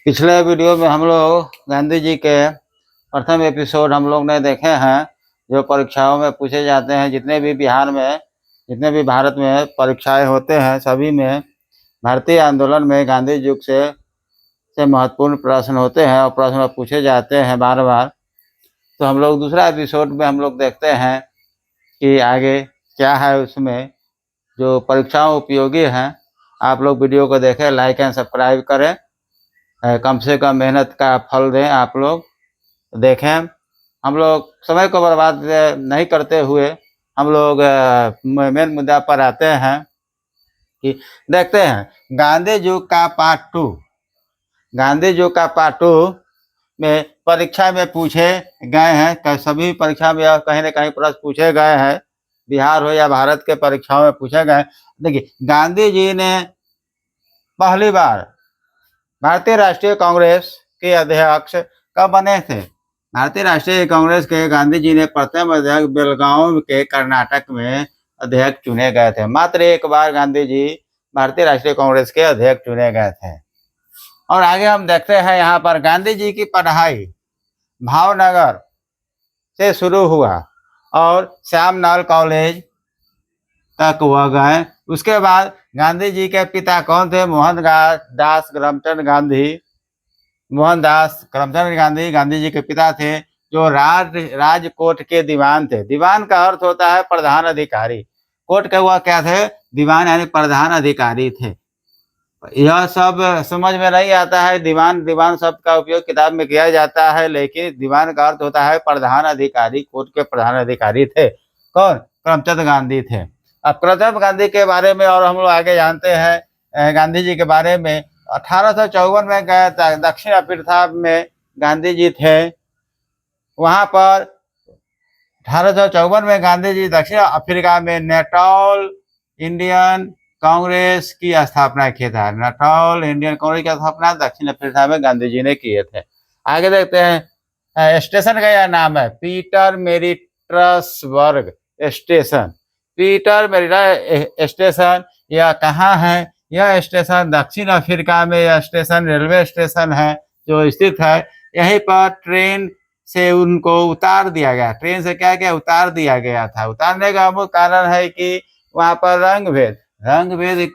पिछले वीडियो में हम लोग गांधी जी के प्रथम एपिसोड हम लोग ने देखे हैं, जो परीक्षाओं में पूछे जाते हैं। जितने भी भारत में परीक्षाएं होते हैं, सभी में भारतीय आंदोलन में गांधी युग से महत्वपूर्ण प्रश्न होते हैं और प्रश्न पूछे जाते हैं बार बार। तो हम लोग दूसरा एपिसोड में हम लोग देखते हैं कि आगे क्या है उसमें, जो परीक्षाओं उपयोगी हैं। आप लोग वीडियो को देखें, लाइक एंड सब्सक्राइब करें, कम से कम मेहनत का फल दें। आप लोग देखें, हम लोग समय को बर्बाद नहीं करते हुए हम लोग मेन मुद्दा पर आते हैं कि देखते हैं गांधी जी का पार्ट टू में परीक्षा में पूछे गए हैं। सभी परीक्षा में कहीं ना कहीं प्रश्न पूछे गए हैं, बिहार हो या भारत के परीक्षाओं में पूछे गए। देखिए, गांधी जी ने पहली बार भारतीय राष्ट्रीय कांग्रेस के अध्यक्ष कब बने थे? भारतीय राष्ट्रीय कांग्रेस के गांधी जी ने प्रथम अध्यक्ष बेलगांव के कर्नाटक में अध्यक्ष चुने गए थे। मात्र एक बार गांधी जी भारतीय राष्ट्रीय कांग्रेस के अध्यक्ष चुने गए थे। और आगे हम देखते हैं, यहाँ पर गांधी जी की पढ़ाई भावनगर से शुरू हुआ और श्यामलाल कॉलेज तक वह गए। उसके बाद गांधी जी के पिता कौन थे? मोहनदास करमचंद गांधी गांधी जी के पिता थे, जो राजकोट के दीवान थे। दीवान का अर्थ होता है प्रधान अधिकारी। कोर्ट के हुआ क्या थे? दीवान, यानी प्रधान अधिकारी थे। यह सब समझ में नहीं आता है। दीवान शब्द का उपयोग किताब में किया जाता है, लेकिन दीवान का अर्थ होता है प्रधान अधिकारी। कोर्ट के प्रधान अधिकारी थे कौन? करमचंद गांधी थे। अब करमचंद गांधी के बारे में और हम लोग आगे जानते हैं गांधी जी के बारे में। 1854 में गए दक्षिण अफ्रीका में गांधी जी थे। वहां पर 1854 में गांधी जी दक्षिण अफ्रीका में नेटल इंडियन कांग्रेस की स्थापना किया था। नेटल इंडियन कांग्रेस की स्थापना दक्षिण अफ्रीका में गांधी जी ने किए थे। आगे देखते हैं, स्टेशन का यह नाम है पीटरमेरिट्सबर्ग स्टेशन। पीटरमेरिट्स स्टेशन यह कहाँ है? यह स्टेशन दक्षिण अफ्रीका में, यह स्टेशन रेलवे स्टेशन है जो स्थित है। यहीं पर ट्रेन से उनको उतार दिया गया। ट्रेन से क्या उतार दिया गया था। उतारने का मुख्य कारण है कि वहां पर रंग भेद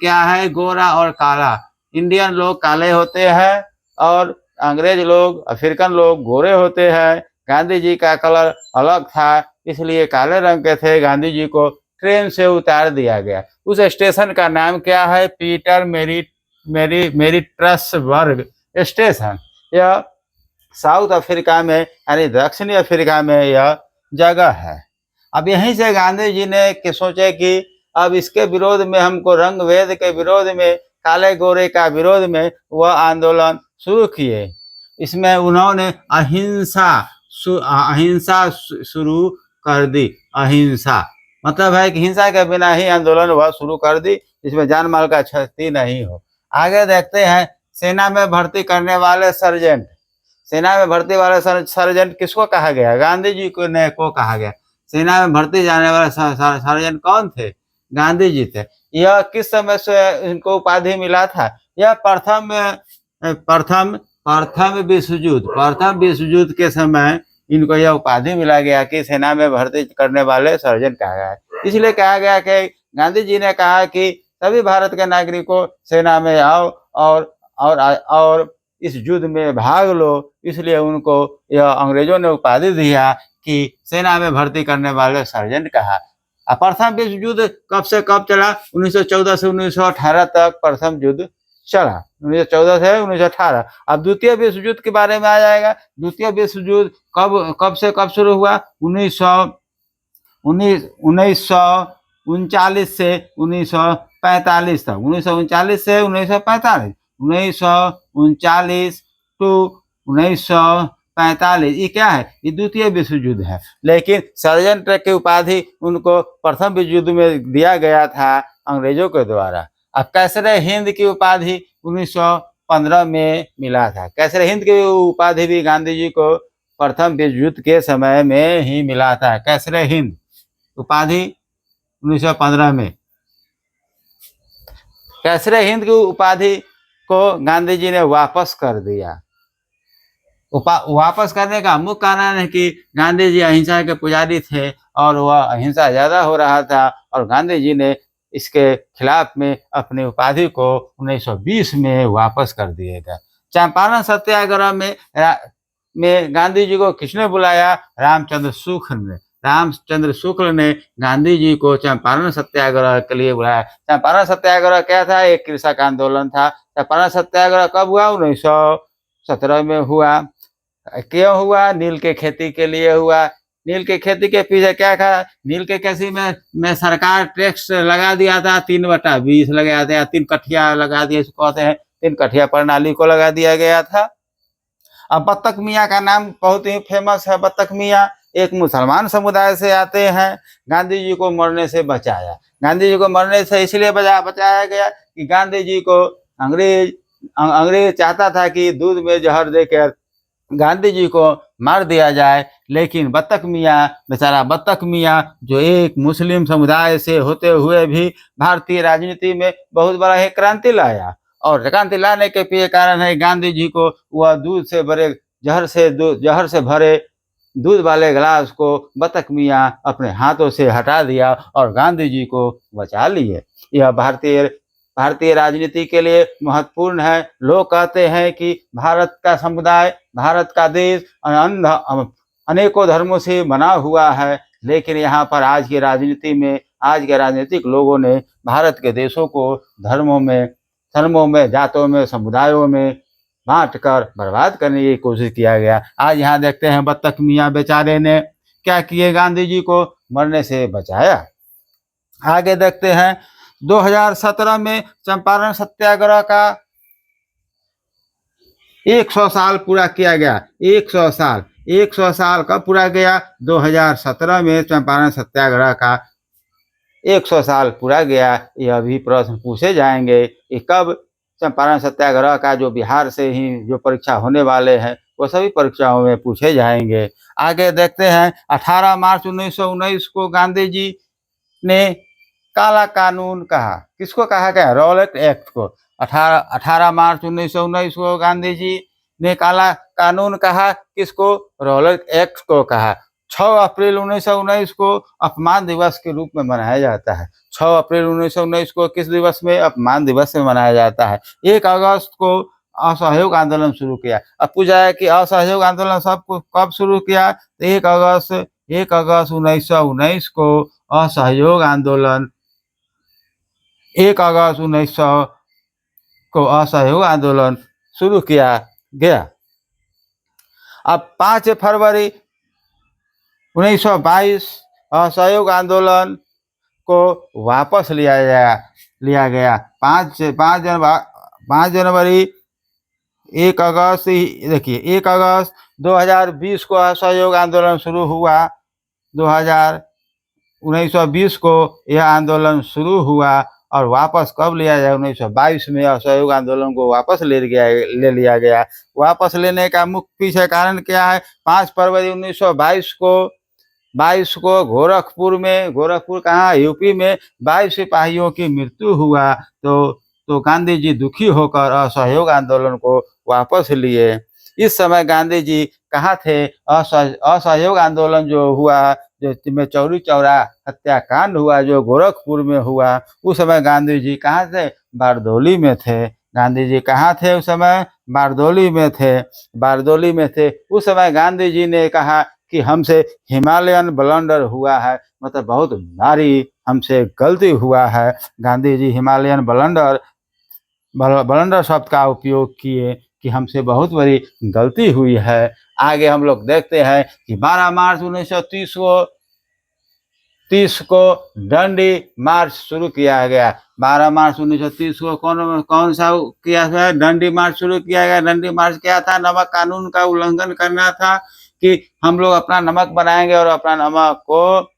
क्या है? गोरा और काला। इंडियन लोग काले होते हैं और अंग्रेज लोग, अफ्रीकन लोग गोरे होते हैं। गांधी जी का कलर अलग था, इसलिए काले रंग के थे। गांधी जी को ट्रेन से उतार दिया गया। उस स्टेशन का नाम क्या है? पीटरमेरिट्सबर्ग स्टेशन। यह साउथ अफ्रीका में, यानी दक्षिणी अफ्रीका में यह जगह है। अब यहीं से गांधी जी ने सोचे कि अब इसके विरोध में, हमको रंग भेद के विरोध में, काले गोरे का विरोध में वह आंदोलन शुरू किए। इसमें उन्होंने अहिंसा शुरू कर दी। अहिंसा मतलब है कि हिंसा के बिना ही आंदोलन वह शुरू कर दी, जिसमें जान माल का क्षति नहीं हो। आगे देखते हैं, सेना में भर्ती करने वाले सर्जेंट। सेना में भर्ती वाले सर्जेंट किसको कहा गया? गांधी जी को कहा गया। सेना में भर्ती जाने वाले सर्जेंट कौन थे? गांधी जी थे। यह किस समय से इनको उपाधि मिला था? यह प्रथम विश्व युद्ध के समय इनको यह उपाधि मिला गया कि सेना में भर्ती करने वाले सर्जेंट कहा गया है। इसलिए कहा गया कि गांधी जी ने कहा कि सभी भारत के नागरिकों सेना में आओ और इस युद्ध में भाग लो। इसलिए उनको यह अंग्रेजों ने उपाधि दिया कि सेना में भर्ती करने वाले सर्जेंट कहा। प्रथम विश्व युद्ध कब से कब चला? 1914 से 1918 तक प्रथम युद्ध चला। 1914 से 1918। अब द्वितीय विश्व युद्ध के बारे में आ जाएगा। द्वितीय विश्व युद्ध कब से कब शुरू हुआ? 1939 से 1945 तक। 1939 से 1945, 1939 टू 1945, ये क्या है? ये द्वितीय विश्व युद्ध है। लेकिन सर्जेंट की उपाधि उनको प्रथम विश्व युद्ध में दिया गया था अंग्रेजों के द्वारा। अब कैसरे हिंद की उपाधि 1915 में मिला था। कैसरे हिंद की उपाधि भी गांधी जी को प्रथम विश्व युद्ध के समय में ही मिला था। कैसरे हिंद उपाधि 1915 में। कैसरे हिंद की उपाधि को गांधी जी ने वापस कर दिया। वापस करने का मुख्य कारण है कि गांधी जी अहिंसा के पुजारी थे और वह अहिंसा ज़्यादा हो रहा था और गांधी जी ने इसके खिलाफ में अपनी उपाधि को 1920 में वापस कर दिए गए। चंपारण सत्याग्रह में गांधी जी को किसने बुलाया? रामचंद्र शुक्ल ने गांधी जी को चंपारण सत्याग्रह के लिए बुलाया। चंपारण सत्याग्रह क्या था? एक कृषक आंदोलन था। चंपारण सत्याग्रह कब हुआ? 1917 में हुआ। क्यों हुआ? नील के खेती के लिए हुआ। नील के खेती के पीछे क्या था? नील के खेती में सरकार टैक्स लगा दिया था, 3/20 लगा दिया, 3 कठिया लगा दिया, इसको कहते हैं 3 कठिया प्रणाली को लगा दिया गया था। अब बत्तख मियाँ का नाम बहुत ही फेमस है। बत्तख मियाँ एक मुसलमान समुदाय से आते हैं। गांधी जी को मरने से बचाया। गांधी जी को मरने से इसलिए बचाया गया कि गांधी जी को अंग्रेज चाहता था कि दूध में जहर देकर गांधी जी को मार दिया जाए, लेकिन बत्तख मियाँ, बेचारा बत्तख मियाँ जो एक मुस्लिम समुदाय से होते हुए भी भारतीय राजनीति में बहुत बड़ा ही क्रांति लाया और क्रांति लाने के पीछे कारण है गांधी जी को वह जहर से भरे दूध वाले गिलास को बत्तख मियाँ अपने हाथों से हटा दिया और गांधी जी को बचा लिए। यह भारतीय राजनीति के लिए महत्वपूर्ण है। लोग कहते हैं कि भारत का समुदाय, भारत का देश अनेकों धर्मों से बना हुआ है, लेकिन यहाँ पर आज के राजनीतिक लोगों ने भारत के देशों को धर्मों में, जातों में, समुदायों में बांट कर बर्बाद करने की कोशिश किया गया। आज यहाँ देखते हैं बत्तख मियाँ बेचारे ने क्या किए? गांधी जी को मरने से बचाया। आगे देखते हैं 2017 में चंपारण सत्याग्रह का 100 साल पूरा किया गया। 100 साल कब पूरा गया? 2017 में चंपारण सत्याग्रह का 100 साल पूरा गया। यह भी प्रश्न पूछे जाएंगे कि कब चंपारण सत्याग्रह का जो बिहार से ही जो परीक्षा होने वाले हैं वो सभी परीक्षाओं में पूछे जाएंगे। आगे देखते हैं 18 मार्च 1919 को गांधी जी ने काला कानून कहा। किसको कहा गया? रॉलेट एक्ट को। 18 मार्च 1919 को गांधी जी ने काला कानून कहा। किसको? रॉलेट एक्ट को कहा। 6 अप्रैल 1919 को अपमान दिवस के रूप में मनाया जाता है। 6 अप्रैल 1919 को किस दिवस में? अपमान दिवस में मनाया जाता है। 1 अगस्त को असहयोग आंदोलन शुरू किया। अब पूछा है कि असहयोग आंदोलन सबको कब शुरू किया? 1 अगस्त 1919 को असहयोग आंदोलन 1 अगस्त 1900 को असहयोग आंदोलन शुरू किया गया। अब 5 फरवरी 1922 असहयोग आंदोलन को वापस लिया गया। 5 जनवरी 1 अगस्त, देखिए 1 अगस्त 2020 को असहयोग आंदोलन शुरू हुआ। 1920 को यह आंदोलन शुरू हुआ और वापस कब लिया जाए? 1922 में असहयोग आंदोलन को वापस ले लिया गया। वापस लेने का मुख्य पीछे कारण क्या है? 5 फरवरी 1922 को गोरखपुर कहाँ? यूपी में 22 सिपाहियों की मृत्यु हुआ। तो गांधी जी दुखी होकर असहयोग आंदोलन को वापस लिए। इस समय गांधी जी कहाँ थे? असहयोग आंदोलन जो हुआ, जो चौरी चौरा हत्याकांड हुआ, जो गोरखपुर में हुआ, उस समय गांधी जी कहाँ थे? बारदोली में थे। गांधी जी कहाँ थे उस समय? बारदोली में थे। उस समय गांधी जी ने कहा कि हमसे हिमालयन ब्लंडर हुआ है, मतलब बहुत भारी हमसे गलती हुआ है। गांधी जी हिमालयन ब्लंडर शब्द का उपयोग किए कि हमसे बहुत बड़ी गलती हुई है। आगे हम लोग देखते हैं कि 12 मार्च 1930 को डंडी मार्च शुरू किया गया। 12 मार्च 1930 को कौन सा किया गया? डंडी मार्च शुरू किया गया। डंडी मार्च क्या था? नमक कानून का उल्लंघन करना था कि हम लोग अपना नमक बनाएंगे और अपना नमक को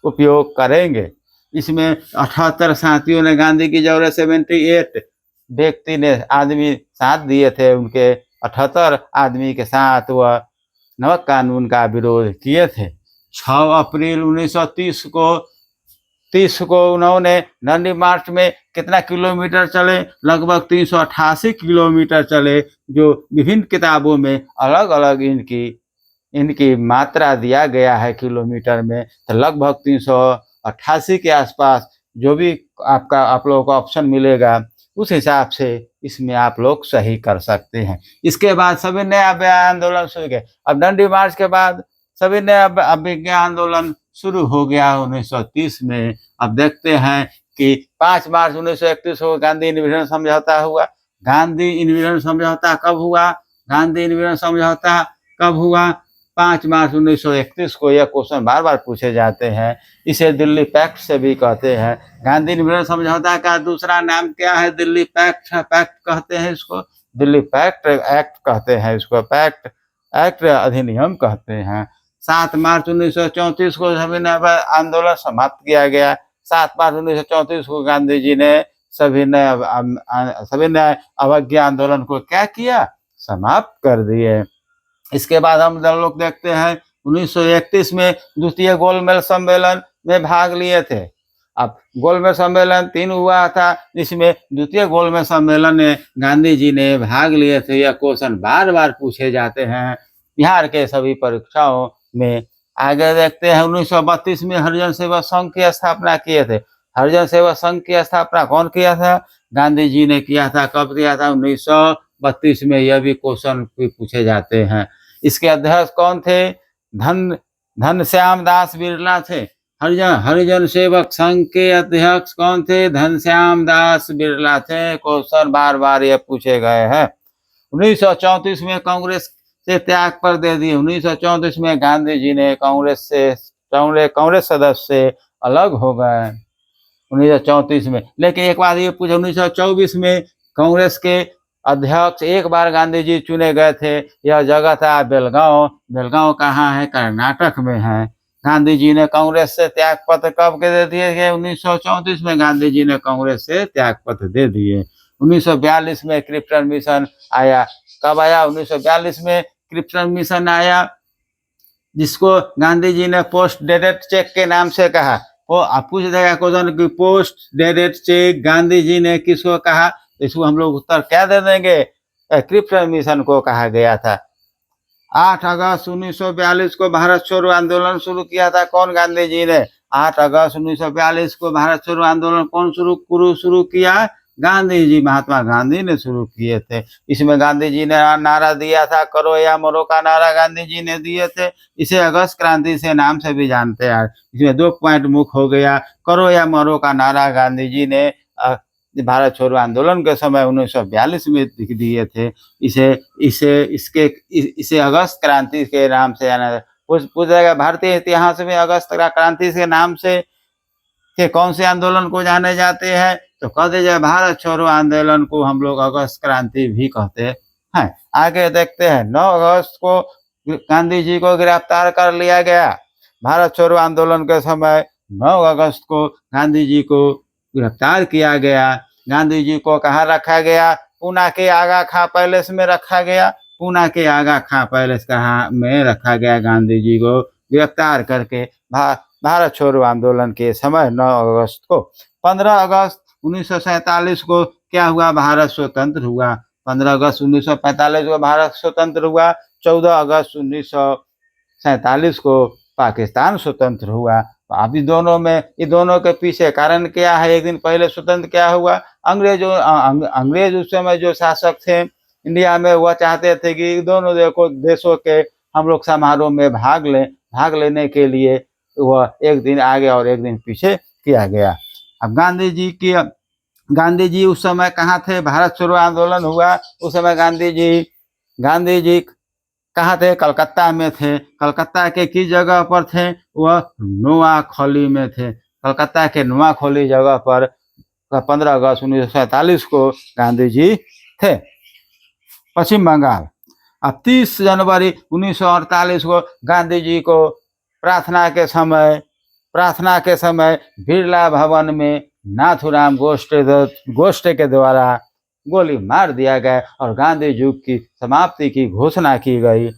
उपयोग करेंगे। इसमें 78 साथियों ने गांधी की जरूरत 78 व्यक्ति ने आदमी साथ दिए थे। उनके 78 आदमी के साथ वह नमक कानून का विरोध किए थे। 6 अप्रैल 1930 30 को उन्होंने दांडी मार्च में कितना किलोमीटर चले, लगभग 388 किलोमीटर चले, जो विभिन्न किताबों में अलग अलग इनकी मात्रा दिया गया है किलोमीटर में, तो लगभग 388 के आसपास जो भी आप लोगों को ऑप्शन मिलेगा उस हिसाब से इसमें आप लोग सही कर सकते हैं। इसके बाद सविनय अभियान आंदोलन शुरू किया। अब दांडी मार्च के बाद सविनय अभिज्ञा आंदोलन शुरू हो गया 1930 में। अब देखते हैं कि 5 मार्च 1931 को गांधी इनविजन समझौता हुआ। गांधी इनविजन समझौता कब हुआ? गांधी इनविजन समझौता कब हुआ? 5 मार्च 1931 को। यह क्वेश्चन बार बार पूछे जाते हैं। इसे दिल्ली पैक्ट से भी कहते हैं। गांधी इनविजन समझौता का दूसरा नाम क्या है? दिल्ली पैक्ट कहते हैं इसको, दिल्ली पैक्ट एक्ट कहते हैं इसको, पैक्ट एक्ट अधिनियम कहते हैं। 7 मार्च 1934 को सविनय आंदोलन समाप्त किया गया। 7 मार्च 1934 को गांधी जी ने सविनय अवज्ञा आंदोलन को क्या किया? समाप्त कर दिए। इसके बाद हम लोग देखते हैं 1931 में द्वितीय गोलमेज सम्मेलन में भाग लिए थे। अब गोलमेज सम्मेलन 3 हुआ था, जिसमें द्वितीय गोलमेज सम्मेलन में गांधी जी ने भाग लिए थे। यह क्वेश्चन बार बार पूछे जाते हैं बिहार के सभी परीक्षाओं में। आगे देखते हैं 1932 में हरिजन सेवा संघ की स्थापना किए थे। हरिजन सेवा संघ की स्थापना कौन किया था? गांधी जी ने किया था। कब किया था? 1932 में। यह भी क्वेश्चन पूछे जाते हैं। इसके अध्यक्ष कौन थे? घनश्याम दास बिरला थे। हरिजन सेवक संघ के अध्यक्ष कौन थे? घनश्याम दास बिरला थे। क्वेश्चन बार बार ये पूछे गए हैं। 1934 में कांग्रेस से त्याग पर दे दिए। 1934 में गांधी जी ने कांग्रेस सदस्य से अलग हो गए 1934 में। लेकिन एक बात ये पूछे, 1924 में कांग्रेस के अध्यक्ष एक बार गांधी जी चुने गए थे। यह जगह था बेलगांव। बेलगांव कहाँ है? कर्नाटक में है। गांधी जी ने कांग्रेस से त्याग पत्र कब के दे दिए? 1934 में गांधी जी ने कांग्रेस से त्याग पत्र दे दिए। 1942 में क्रिप्टन मिशन आया। कब आया? 1942 में क्रिप्टन मिशन आया, जिसको गांधी जी ने पोस्ट डेटेड चेक के नाम से कहा। वो आप पूछ देगा क्वेश्चन कि post dated cheque Gandhi ji ने किसको कहा? इसको हम लोग उत्तर क्या दे देंगे? क्रिप्टन मिशन को कहा गया था। 8 अगस्त 1942 को भारत छोड़ो आंदोलन शुरू किया था। कौन? गांधी जी ने। 8 अगस्त 1942 को भारत छोड़ो आंदोलन कौन शुरू किया? गांधी जी, महात्मा गांधी ने शुरू किए थे। इसमें गांधी जी ने नारा दिया था, करो या मरो का नारा गांधी जी ने दिए थे। इसे अगस्त क्रांति से नाम से भी जानते हैं। इसमें 2 पॉइंट मुख्य हो गया। करो या मरो का नारा गांधी जी ने भारत छोड़ो आंदोलन के समय 1942 में दिए थे। इसे अगस्त क्रांति के नाम से जाना पूछ जाएगा। भारतीय इतिहास में अगस्त क्रांति के नाम से कौन से आंदोलन को जाने जाते हैं? तो कह दीजिए भारत छोड़ो आंदोलन को हम लोग अगस्त क्रांति भी कहते हैं। आगे देखते हैं 9 अगस्त को गांधी जी को गिरफ्तार कर लिया गया। भारत छोड़ो आंदोलन के समय 9 अगस्त को गांधी जी को गिरफ्तार किया गया। गांधी जी को कहाँ रखा गया? पूना के आगा खां पैलेस में रखा गया। पूना के आगा खां पैलेस में रखा गया गांधी जी को गिरफ्तार करके भारत छोड़ो आंदोलन के समय 9 अगस्त को। 15 अगस्त 1947 को क्या हुआ? भारत स्वतंत्र हुआ। 15 अगस्त 1945 को भारत स्वतंत्र हुआ। 14 अगस्त 1947 को पाकिस्तान स्वतंत्र हुआ। अभी ये दोनों के पीछे कारण क्या है? एक दिन पहले स्वतंत्र क्या हुआ? अंग्रेज उस समय जो शासक थे इंडिया में, वह चाहते थे कि दोनों देशों के हम लोग समारोह में भाग लेने के लिए वह एक दिन आगे और एक दिन पीछे किया गया। अब गांधी जी उस समय कहाँ थे? भारत छोड़ो आंदोलन हुआ उस समय गांधी जी कहाँ थे? कलकत्ता में थे। कलकत्ता के किस जगह पर थे? वह नोआखली में थे। कलकत्ता के नोआखली जगह पर 15 अगस्त 1947 को गांधी जी थे। पश्चिम बंगाल। अब 30 जनवरी 1948 को गांधी जी को प्रार्थना के समय बिरला भवन में नाथूराम गोडसे के द्वारा गोली मार दिया गया और गांधी युग की समाप्ति की घोषणा की गई।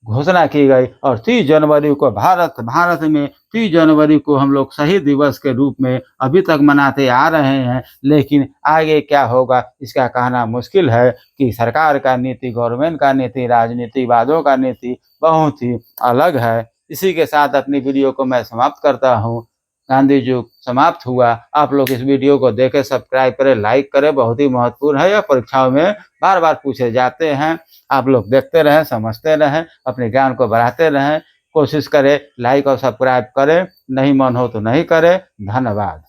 घोषणा की गई और 30 जनवरी को भारत में 30 जनवरी को हम लोग शहीद दिवस के रूप में अभी तक मनाते आ रहे हैं। लेकिन आगे क्या होगा इसका कहना मुश्किल है कि सरकार का नीति, गवर्नमेंट का नीति, राजनीतिवादियों का नीति बहुत ही अलग है। इसी के साथ अपनी वीडियो को मैं समाप्त करता हूँ। गांधी युग समाप्त हुआ। आप लोग इस वीडियो को देखें, सब्सक्राइब करें, लाइक करें, बहुत ही महत्वपूर्ण है। यह परीक्षाओं में बार बार पूछे जाते हैं। आप लोग देखते रहें, समझते रहें, अपने ज्ञान को बढ़ाते रहें। कोशिश करें लाइक और सब्सक्राइब करें, नहीं मन हो तो नहीं करें। धन्यवाद।